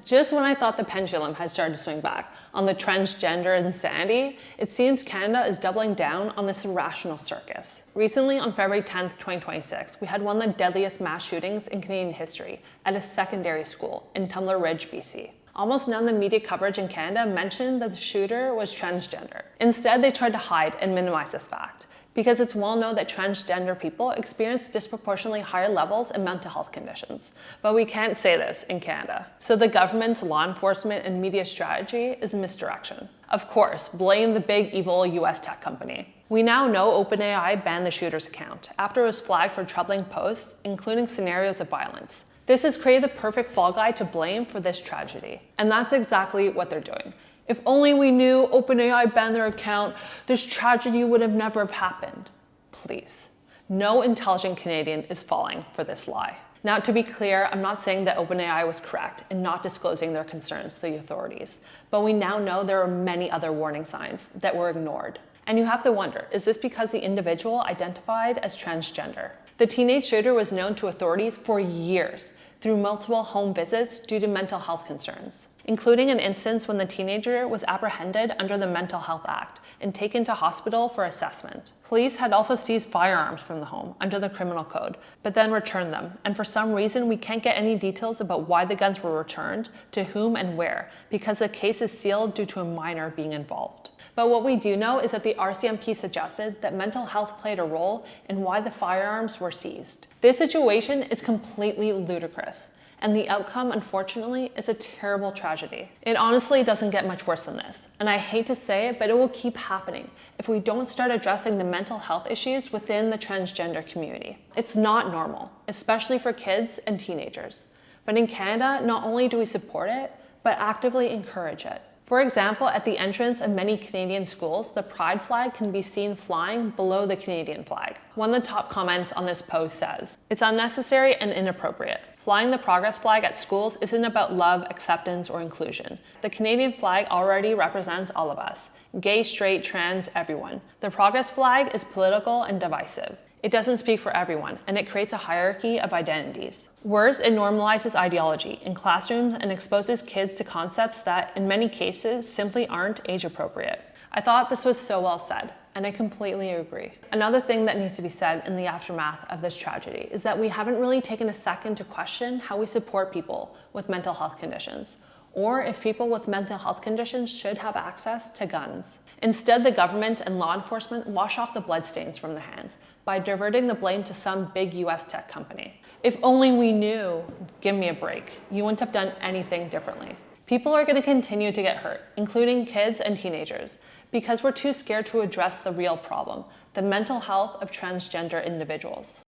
Just when I thought the pendulum had started to swing back on the transgender insanity, it seems Canada is doubling down on this irrational circus. Recently, on February 10th, 2026, we had one of the deadliest mass shootings in Canadian history at a secondary school in Tumbler Ridge, BC. Almost none of the media coverage in Canada mentioned that the shooter was transgender. Instead, they tried to hide and minimize this fact, because it's well known that transgender people experience disproportionately higher levels of mental health conditions. But we can't say this in Canada. So the government's law enforcement and media strategy is misdirection. Of course, blame the big evil US tech company. We now know OpenAI banned the shooter's account after it was flagged for troubling posts, including scenarios of violence. This has created the perfect fall guy to blame for this tragedy. And that's exactly what they're doing. If only we knew OpenAI banned their account, this tragedy would have never have happened. Please. No intelligent Canadian is falling for this lie. Now, to be clear, I'm not saying that OpenAI was correct in not disclosing their concerns to the authorities, but we now know there are many other warning signs that were ignored. And you have to wonder, is this because the individual identified as transgender? The teenage shooter was known to authorities for years through multiple home visits due to mental health concerns, including an instance when the teenager was apprehended under the Mental Health Act and taken to hospital for assessment. Police had also seized firearms from the home under the criminal code, but then returned them. And for some reason, we can't get any details about why the guns were returned, to whom and where, because the case is sealed due to a minor being involved. But what we do know is that the RCMP suggested that mental health played a role in why the firearms were seized. This situation is completely ludicrous, and the outcome, unfortunately, is a terrible tragedy. It honestly doesn't get much worse than this, and I hate to say it, but it will keep happening if we don't start addressing the mental health issues within the transgender community. It's not normal, especially for kids and teenagers. But in Canada, not only do we support it, but actively encourage it. For example, at the entrance of many Canadian schools, the pride flag can be seen flying below the Canadian flag. One of the top comments on this post says, "It's unnecessary and inappropriate. Flying the progress flag at schools isn't about love, acceptance, or inclusion. The Canadian flag already represents all of us, gay, straight, trans, everyone. The progress flag is political and divisive. It doesn't speak for everyone, and it creates a hierarchy of identities. Worse, it normalizes ideology in classrooms and exposes kids to concepts that, in many cases, simply aren't age appropriate." I thought this was so well said, and I completely agree. Another thing that needs to be said in the aftermath of this tragedy is that we haven't really taken a second to question how we support people with mental health conditions, or if people with mental health conditions should have access to guns. Instead, the government and law enforcement wash off the bloodstains from their hands by diverting the blame to some big US tech company. If only we knew, give me a break. You wouldn't have done anything differently. People are going to continue to get hurt, including kids and teenagers, because we're too scared to address the real problem, the mental health of transgender individuals.